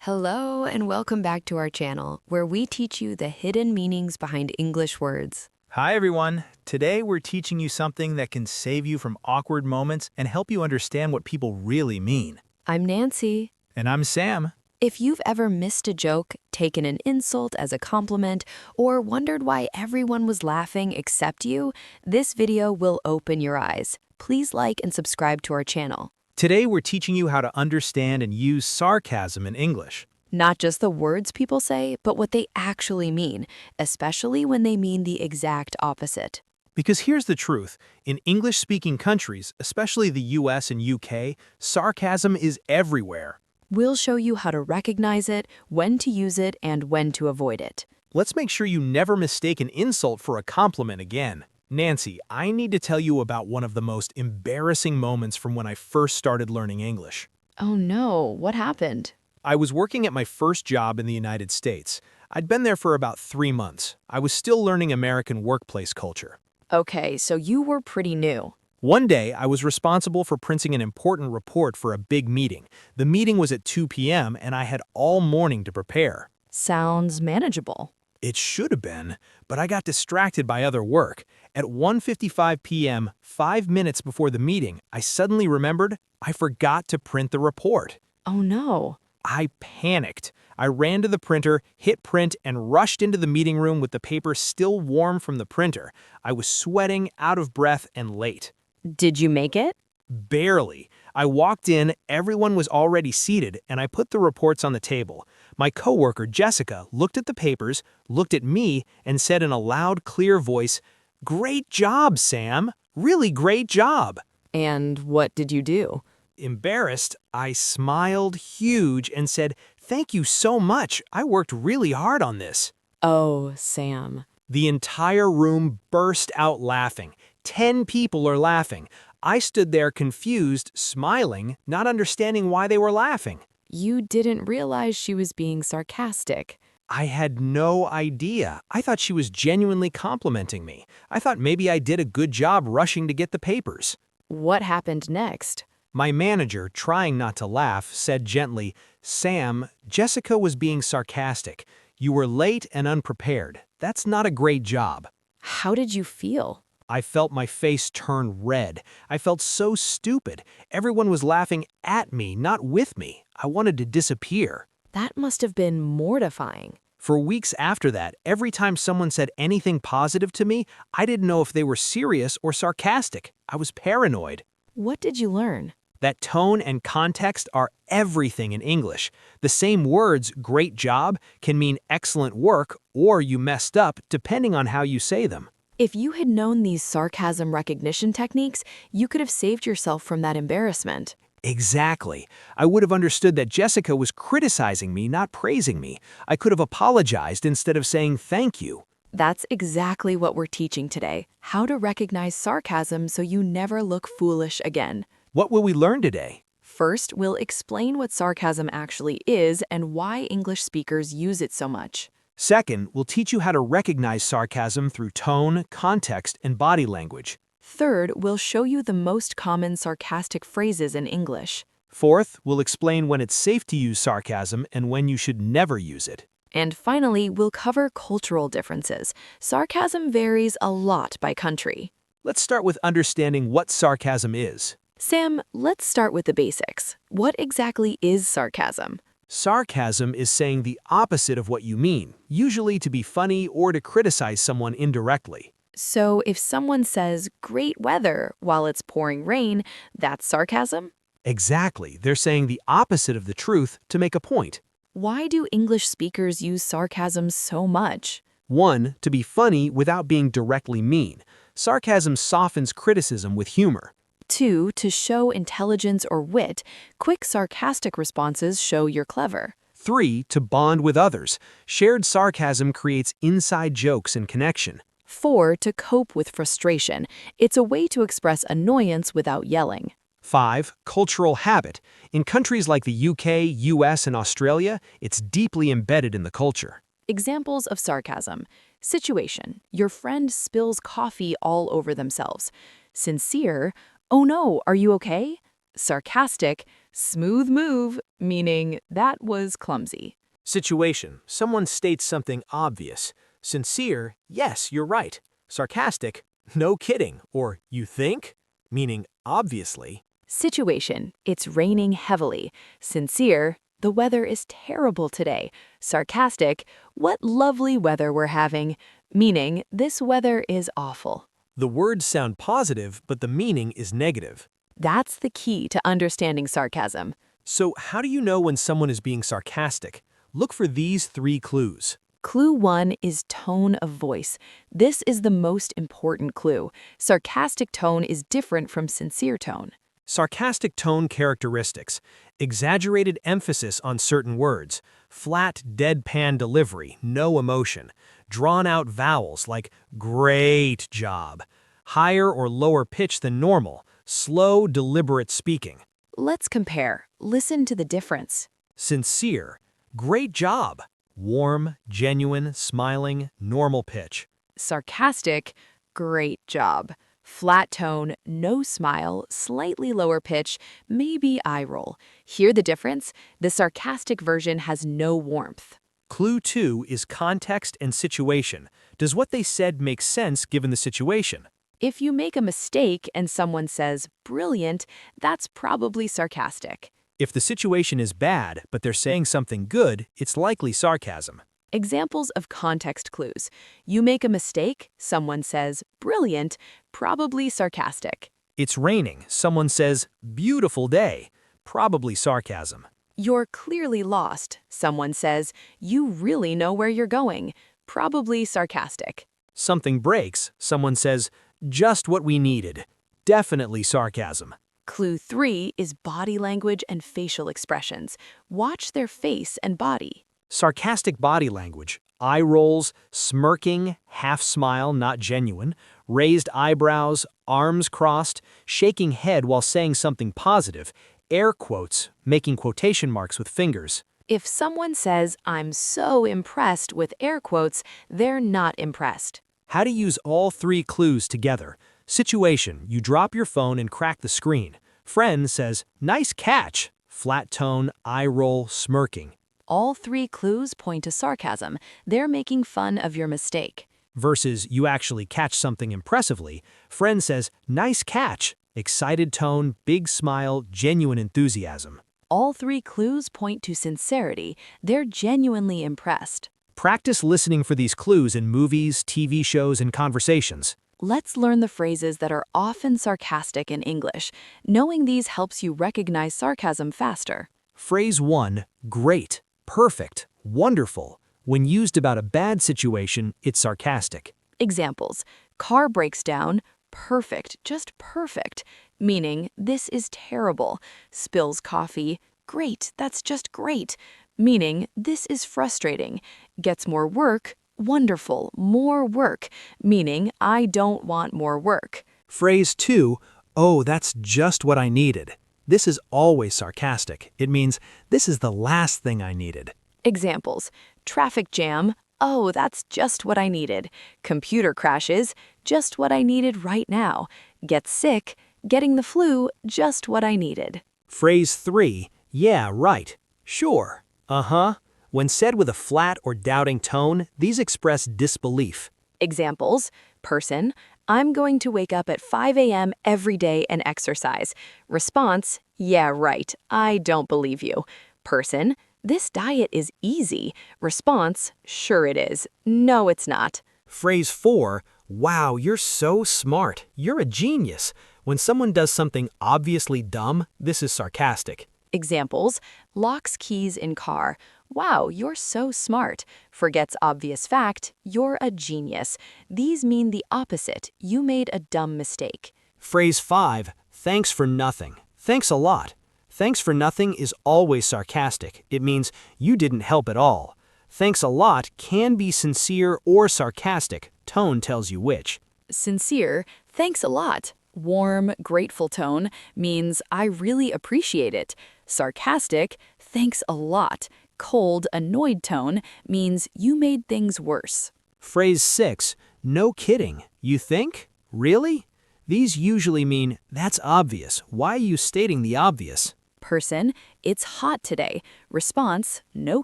Hello and welcome back to our channel, where we teach you the hidden meanings behind English words. Hi everyone! Today we're teaching you something that can save you from awkward moments and help you understand what people really mean. I'm Nancy. And I'm Sam. If you've ever missed a joke, taken an insult as a compliment, or wondered why everyone was laughing except you, this video will open your eyes. Please like and subscribe to our channel. Today we're teaching you how to understand and use sarcasm in English. Not just the words people say, but what they actually mean, especially when they mean the exact opposite. Because here's the truth, in English-speaking countries, especially the US and UK, sarcasm is everywhere. We'll show you how to recognize it, when to use it, and when to avoid it. Let's make sure you never mistake an insult for a compliment again. Nancy, I need to tell you about one of the most embarrassing moments from when I first started learning English. Oh no, what happened? I was working at my first job in the United States. I'd been there for about 3 months. I was still learning American workplace culture. Okay, so you were pretty new. One day, I was responsible for printing an important report for a big meeting. The meeting was at 2 p.m. and I had all morning to prepare. Sounds manageable. It should have been, but I got distracted by other work. At 1:55 p.m., 5 minutes before the meeting, I suddenly remembered I forgot to print the report. Oh no. I panicked. I ran to the printer, hit print, and rushed into the meeting room with the paper still warm from the printer. I was sweating, out of breath, and late. Did you make it? Barely. I walked in, everyone was already seated, and I put the reports on the table. My coworker, Jessica, looked at the papers, looked at me, and said in a loud, clear voice, "Great job, Sam. Really great job." And what did you do? Embarrassed, I smiled huge and said, "Thank you so much. I worked really hard on this." Oh, Sam. The entire room burst out laughing. 10 people are laughing. I stood there confused, smiling, not understanding why they were laughing. You didn't realize she was being sarcastic. I had no idea. I thought she was genuinely complimenting me. I thought maybe I did a good job rushing to get the papers. What happened next? My manager, trying not to laugh, said gently, "Sam, Jessica was being sarcastic. You were late and unprepared. That's not a great job." How did you feel? I felt my face turn red. I felt so stupid. Everyone was laughing at me, not with me. I wanted to disappear. That must have been mortifying. For weeks after that, every time someone said anything positive to me, I didn't know if they were serious or sarcastic. I was paranoid. What did you learn? That tone and context are everything in English. The same words, great job, can mean excellent work or you messed up, depending on how you say them. If you had known these sarcasm recognition techniques, you could have saved yourself from that embarrassment. Exactly. I would have understood that Jessica was criticizing me, not praising me. I could have apologized instead of saying thank you. That's exactly what we're teaching today, how to recognize sarcasm so you never look foolish again. What will we learn today? First, we'll explain what sarcasm actually is and why English speakers use it so much. Second, we'll teach you how to recognize sarcasm through tone, context, and body language. Third, we'll show you the most common sarcastic phrases in English. Fourth, we'll explain when it's safe to use sarcasm and when you should never use it. And finally, we'll cover cultural differences. Sarcasm varies a lot by country. Let's start with understanding what sarcasm is. Sam, let's start with the basics. What exactly is sarcasm? Sarcasm is saying the opposite of what you mean, usually to be funny or to criticize someone indirectly. So if someone says, "great weather," while it's pouring rain, that's sarcasm? Exactly, they're saying the opposite of the truth to make a point. Why do English speakers use sarcasm so much? 1. To be funny without being directly mean. Sarcasm softens criticism with humor. 2. To show intelligence or wit. Quick sarcastic responses show you're clever. 3. To bond with others. Shared sarcasm creates inside jokes and connection. 4. To cope with frustration. It's a way to express annoyance without yelling. 5. Cultural habit. In countries like the UK, US, and Australia, it's deeply embedded in the culture. Examples of sarcasm. Situation. Your friend spills coffee all over themselves. Sincere. Oh no, are you okay? Sarcastic. Smooth move, meaning that was clumsy. Situation, someone states something obvious. Sincere, yes, you're right. Sarcastic, no kidding, or you think? Meaning obviously. Situation, it's raining heavily. Sincere, the weather is terrible today. Sarcastic, what lovely weather we're having. Meaning, this weather is awful. The words sound positive, but the meaning is negative. That's the key to understanding sarcasm. So how do you know when someone is being sarcastic? Look for these 3 clues. Clue 1 is tone of voice. This is the most important clue. Sarcastic tone is different from sincere tone. Sarcastic tone characteristics: exaggerated emphasis on certain words, flat, deadpan delivery, no emotion, drawn-out vowels like great job, higher or lower pitch than normal, slow, deliberate speaking. Let's compare. Listen to the difference. Sincere, great job, warm, genuine, smiling, normal pitch. Sarcastic, great job. Flat tone, no smile, slightly lower pitch, maybe eye roll. Hear the difference? The sarcastic version has no warmth. Clue 2 is context and situation. Does what they said make sense given the situation? If you make a mistake and someone says, brilliant, that's probably sarcastic. If the situation is bad, but they're saying something good, it's likely sarcasm. Examples of context clues. You make a mistake, someone says, brilliant, probably sarcastic. It's raining, someone says, beautiful day, probably sarcasm. You're clearly lost, someone says, you really know where you're going, probably sarcastic. Something breaks, someone says, just what we needed, definitely sarcasm. Clue 3 is body language and facial expressions. Watch their face and body. Sarcastic body language, eye rolls, smirking, half smile, not genuine, raised eyebrows, arms crossed, shaking head while saying something positive, air quotes, making quotation marks with fingers. If someone says, I'm so impressed with air quotes, they're not impressed. How to use all 3 clues together. Situation, you drop your phone and crack the screen. Friend says, nice catch. Flat tone, eye roll, smirking. All 3 clues point to sarcasm. They're making fun of your mistake. Versus you actually catch something impressively. Friend says, nice catch. Excited tone, big smile, genuine enthusiasm. All 3 clues point to sincerity. They're genuinely impressed. Practice listening for these clues in movies, TV shows, and conversations. Let's learn the phrases that are often sarcastic in English. Knowing these helps you recognize sarcasm faster. Phrase 1, great, perfect, wonderful. When used about a bad situation, it's sarcastic. Examples: car breaks down, perfect, just perfect, meaning this is terrible. Spills coffee, great, that's just great, meaning this is frustrating. Gets more work, wonderful, more work, meaning I don't want more work. Phrase 2, oh, that's just what I needed. This is always sarcastic. It means this is the last thing I needed. Examples: traffic jam, oh, that's just what I needed. Computer crashes, just what I needed right now. Get sick, getting the flu, just what I needed. Phrase 3, yeah, right, sure, uh-huh. When said with a flat or doubting tone, these express disbelief. Examples: person, I'm going to wake up at 5 a.m. every day and exercise. Response, yeah, right, I don't believe you. Person, this diet is easy. Response, sure it is. No, it's not. Phrase 4, wow, you're so smart. You're a genius. When someone does something obviously dumb, this is sarcastic. Examples: locks keys in car. Wow, you're so smart. Forgets obvious fact, you're a genius. These mean the opposite. You made a dumb mistake. Phrase 5, thanks for nothing. Thanks a lot. Thanks for nothing is always sarcastic. It means you didn't help at all. Thanks a lot can be sincere or sarcastic. Tone tells you which. Sincere, thanks a lot. Warm, grateful tone means I really appreciate it. Sarcastic, thanks a lot. Cold, annoyed tone means you made things worse. Phrase 6, no kidding. You think? Really? These usually mean, that's obvious. Why are you stating the obvious? Person, it's hot today. Response, no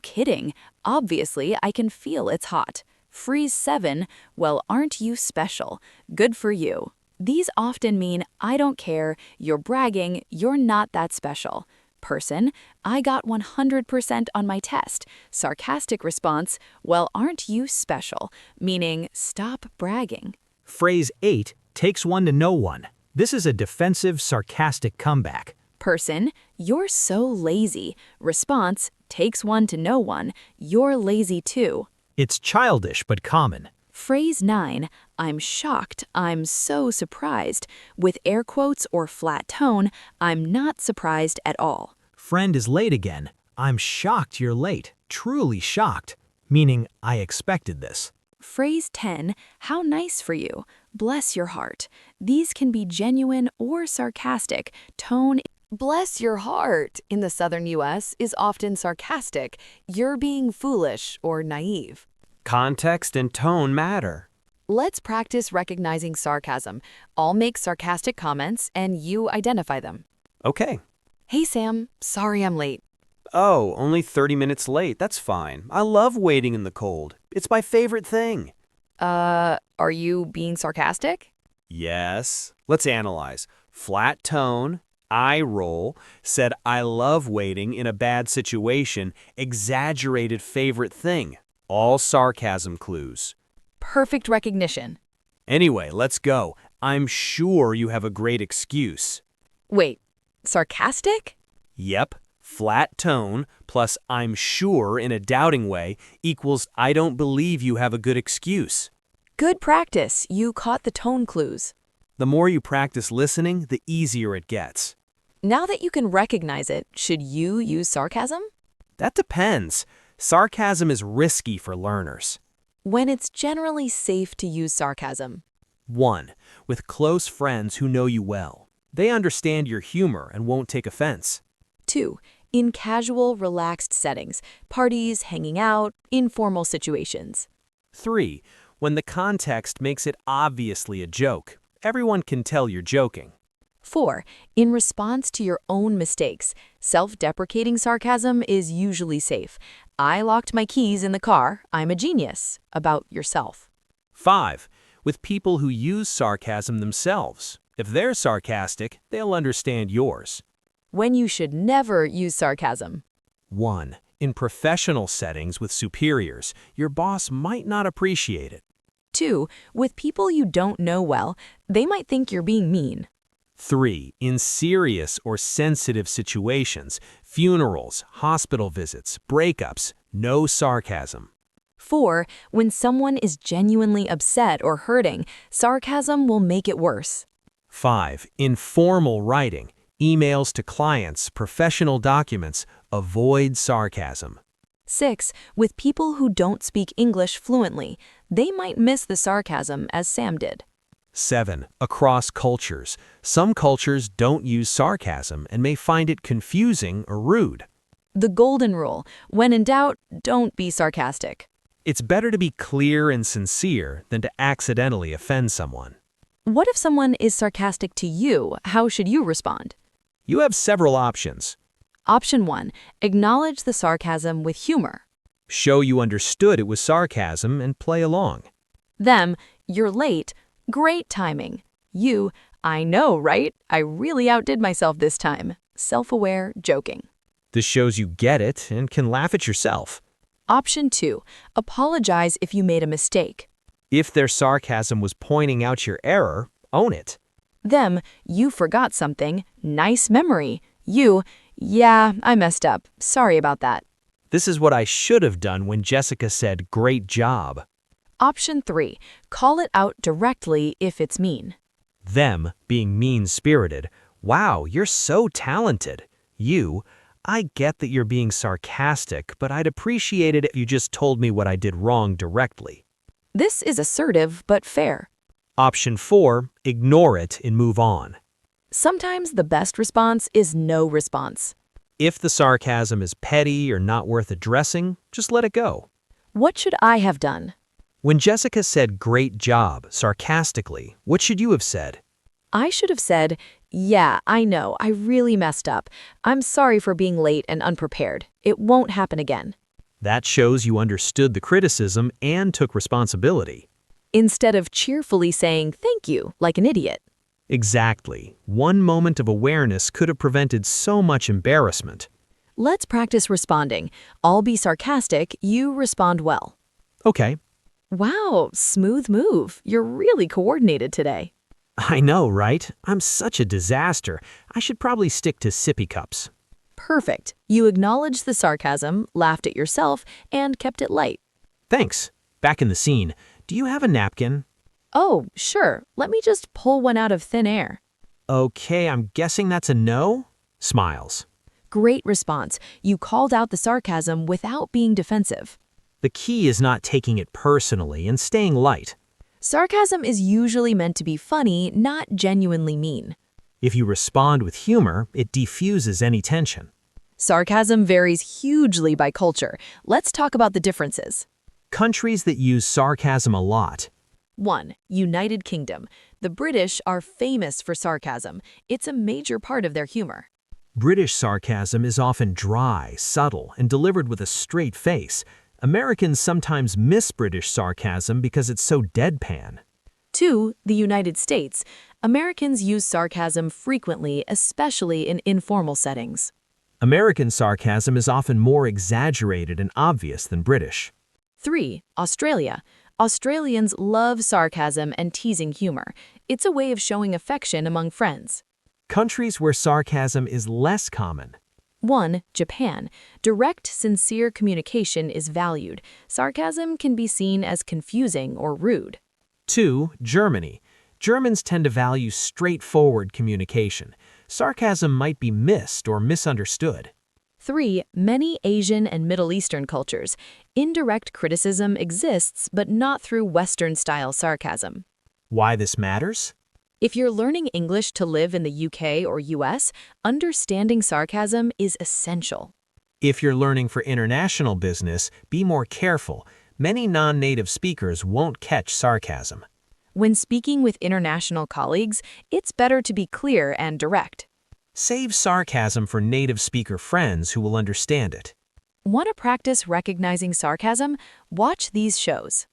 kidding. Obviously, I can feel it's hot. Freeze 7, well, aren't you special? Good for you. These often mean, I don't care, you're bragging, you're not that special. Person, I got 100% on my test. Sarcastic response, well, aren't you special? Meaning, stop bragging. Phrase 8, takes one to know one. This is a defensive, sarcastic comeback. Person, you're so lazy. Response, takes one to know one, you're lazy too. It's childish but common. Phrase 9, I'm shocked, I'm so surprised. With air quotes or flat tone, I'm not surprised at all. Friend is late again. I'm shocked you're late. Truly shocked. Meaning, I expected this. Phrase 10, how nice for you. Bless your heart. These can be genuine or sarcastic. Tone, bless your heart, in the southern U.S. is often sarcastic. You're being foolish or naive. Context and tone matter. Let's practice recognizing sarcasm. I'll make sarcastic comments and you identify them. Okay. Hey Sam, sorry I'm late. Oh, only 30 minutes late. That's fine. I love waiting in the cold. It's my favorite thing. Are you being sarcastic? Yes. Let's analyze. Flat tone, eye roll, said I love waiting in a bad situation, exaggerated favorite thing. All sarcasm clues. Perfect recognition. Anyway, let's go. I'm sure you have a great excuse. Wait, sarcastic? Yep. Flat tone plus I'm sure in a doubting way equals I don't believe you have a good excuse. Good practice. You caught the tone clues. The more you practice listening, the easier it gets. Now that you can recognize it, should you use sarcasm? That depends. Sarcasm is risky for learners. When it's generally safe to use sarcasm. 1. With close friends who know you well. They understand your humor and won't take offense. 2. In casual, relaxed settings, parties, hanging out, informal situations. 3. When the context makes it obviously a joke. Everyone can tell you're joking. 4. In response to your own mistakes. Self-deprecating sarcasm is usually safe. I locked my keys in the car. I'm a genius. About yourself. 5. With people who use sarcasm themselves. If they're sarcastic, they'll understand yours. When you should never use sarcasm. 1. In professional settings with superiors, your boss might not appreciate it. 2. With people you don't know well, they might think you're being mean. 3. In serious or sensitive situations, funerals, hospital visits, breakups, no sarcasm. 4. When someone is genuinely upset or hurting, sarcasm will make it worse. 5. In formal writing, emails to clients, professional documents, avoid sarcasm. 6. With people who don't speak English fluently, they might miss the sarcasm as Sam did. 7. Across cultures. Some cultures don't use sarcasm and may find it confusing or rude. The golden rule, when in doubt, don't be sarcastic. It's better to be clear and sincere than to accidentally offend someone. What if someone is sarcastic to you? How should you respond? You have several options. Option 1. Acknowledge the sarcasm with humor. Show you understood it was sarcasm and play along. Them, you're late. Great timing. You, I know, right? I really outdid myself this time. Self-aware, joking. This shows you get it and can laugh at yourself. Option 2. Apologize if you made a mistake. If their sarcasm was pointing out your error, own it. Them, you forgot something. Nice memory. You, yeah, I messed up. Sorry about that. This is what I should have done when Jessica said, great job. Option 3. Call it out directly if it's mean. Them, being mean-spirited. Wow, you're so talented. You, I get that you're being sarcastic, but I'd appreciate it if you just told me what I did wrong directly. This is assertive but fair. Option 4, ignore it and move on. Sometimes the best response is no response. If the sarcasm is petty or not worth addressing, just let it go. What should I have done? When Jessica said great job sarcastically, what should you have said? I should have said, "Yeah, I know, I really messed up. I'm sorry for being late and unprepared. It won't happen again." That shows you understood the criticism and took responsibility. Instead of cheerfully saying thank you like an idiot. Exactly. One moment of awareness could have prevented so much embarrassment. Let's practice responding. I'll be sarcastic, you respond well. Okay. Wow, smooth move. You're really coordinated today. I know, right? I'm such a disaster. I should probably stick to sippy cups. Perfect. You acknowledged the sarcasm, laughed at yourself, and kept it light. Thanks. Back in the scene. Do you have a napkin? Oh, sure. Let me just pull one out of thin air. Okay, I'm guessing that's a no? Smiles. Great response. You called out the sarcasm without being defensive. The key is not taking it personally and staying light. Sarcasm is usually meant to be funny, not genuinely mean. If you respond with humor, it diffuses any tension. Sarcasm varies hugely by culture. Let's talk about the differences. Countries that use sarcasm a lot. 1. United Kingdom. The British are famous for sarcasm. It's a major part of their humor. British sarcasm is often dry, subtle, and delivered with a straight face. Americans sometimes miss British sarcasm because it's so deadpan. 2. The United States. Americans use sarcasm frequently, especially in informal settings. American sarcasm is often more exaggerated and obvious than British. 3. Australia. Australians love sarcasm and teasing humor. It's a way of showing affection among friends. Countries where sarcasm is less common. 1. Japan. Direct, sincere communication is valued. Sarcasm can be seen as confusing or rude. 2. Germany. Germans tend to value straightforward communication. Sarcasm might be missed or misunderstood. 3. Many Asian and Middle Eastern cultures. Indirect criticism exists, but not through Western-style sarcasm. Why this matters? If you're learning English to live in the UK or US, understanding sarcasm is essential. If you're learning for international business, be more careful. Many non-native speakers won't catch sarcasm. When speaking with international colleagues, it's better to be clear and direct. Save sarcasm for native speaker friends who will understand it. Want to practice recognizing sarcasm? Watch these shows.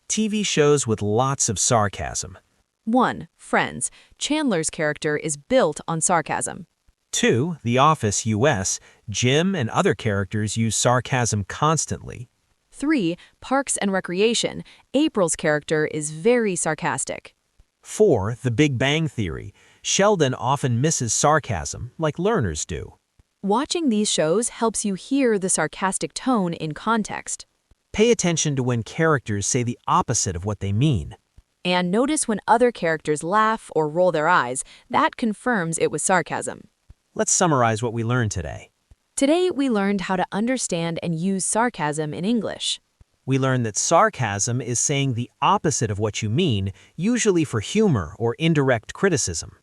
TV shows with lots of sarcasm. 1. Friends. Chandler's character is built on sarcasm. 2. The Office US. Jim and other characters use sarcasm constantly. 3. Parks and Recreation. April's character is very sarcastic. 4. The Big Bang Theory. Sheldon often misses sarcasm, like learners do. Watching these shows helps you hear the sarcastic tone in context. Pay attention to when characters say the opposite of what they mean. And notice when other characters laugh or roll their eyes. That confirms it was sarcasm. Let's summarize what we learned today. Today, we learned how to understand and use sarcasm in English. We learned that sarcasm is saying the opposite of what you mean, usually for humor or indirect criticism.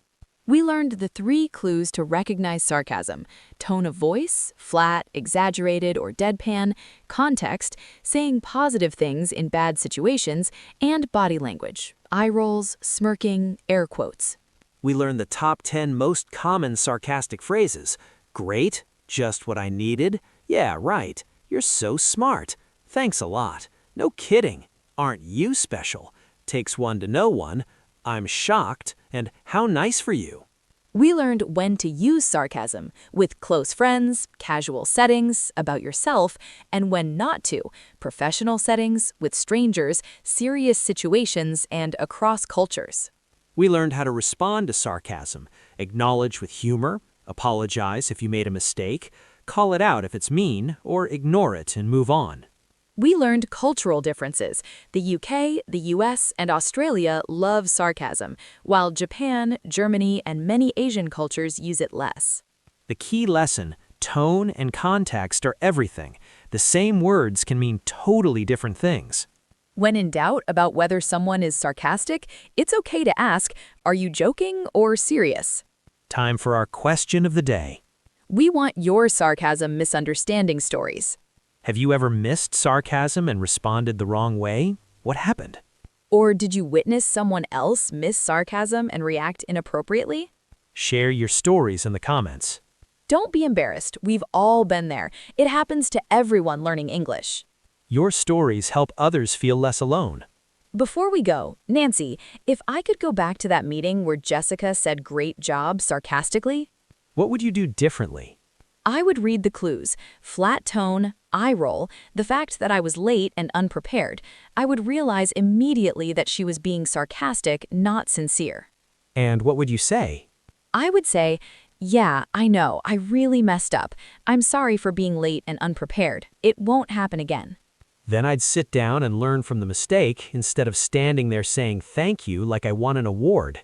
We learned the 3 clues to recognize sarcasm: tone of voice, flat, exaggerated, or deadpan; context, saying positive things in bad situations; and body language, eye rolls, smirking, air quotes. We learned the top 10 most common sarcastic phrases. Great, just what I needed, yeah, right, you're so smart, thanks a lot, no kidding, aren't you special, takes one to know one, I'm shocked, and how nice for you. We learned when to use sarcasm with close friends, casual settings, about yourself, and when not to, professional settings, with strangers, serious situations, and across cultures. We learned how to respond to sarcasm, acknowledge with humor, apologize if you made a mistake, call it out if it's mean, or ignore it and move on. We learned cultural differences. The UK, the US, and Australia love sarcasm, while Japan, Germany, and many Asian cultures use it less. The key lesson, tone and context are everything. The same words can mean totally different things. When in doubt about whether someone is sarcastic, it's okay to ask, are you joking or serious? Time for our question of the day. We want your sarcasm misunderstanding stories. Have you ever missed sarcasm and responded the wrong way? What happened? Or did you witness someone else miss sarcasm and react inappropriately? Share your stories in the comments. Don't be embarrassed. We've all been there. It happens to everyone learning English. Your stories help others feel less alone. Before we go, Nancy, if I could go back to that meeting where Jessica said great job sarcastically, What would you do differently? I would read the clues: flat tone, eye roll, the fact that I was late and unprepared. I would realize immediately that she was being sarcastic, not sincere. And what would you say? I would say, yeah, I know, I really messed up. I'm sorry for being late and unprepared. It won't happen again. Then I'd sit down and learn from the mistake instead of standing there saying thank you like I won an award.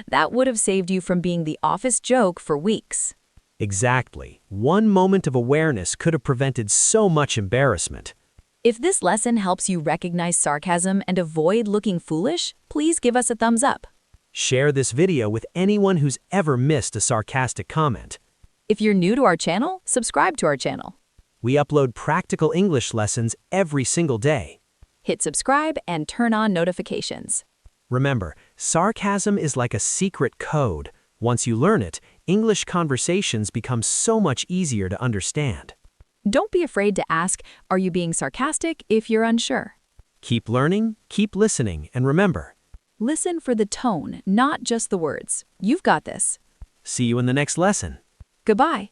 That would have saved you from being the office joke for weeks. Exactly. One moment of awareness could have prevented so much embarrassment. If this lesson helps you recognize sarcasm and avoid looking foolish, please give us a thumbs up. Share this video with anyone who's ever missed a sarcastic comment. If you're new to our channel, subscribe to our channel. We upload practical English lessons every single day. Hit subscribe and turn on notifications. Remember, sarcasm is like a secret code. Once you learn it, English conversations become so much easier to understand. Don't be afraid to ask, are you being sarcastic, if you're unsure. Keep learning, keep listening, and remember, Listen for the tone, not just the words. You've got this. see you in the next lesson. Goodbye.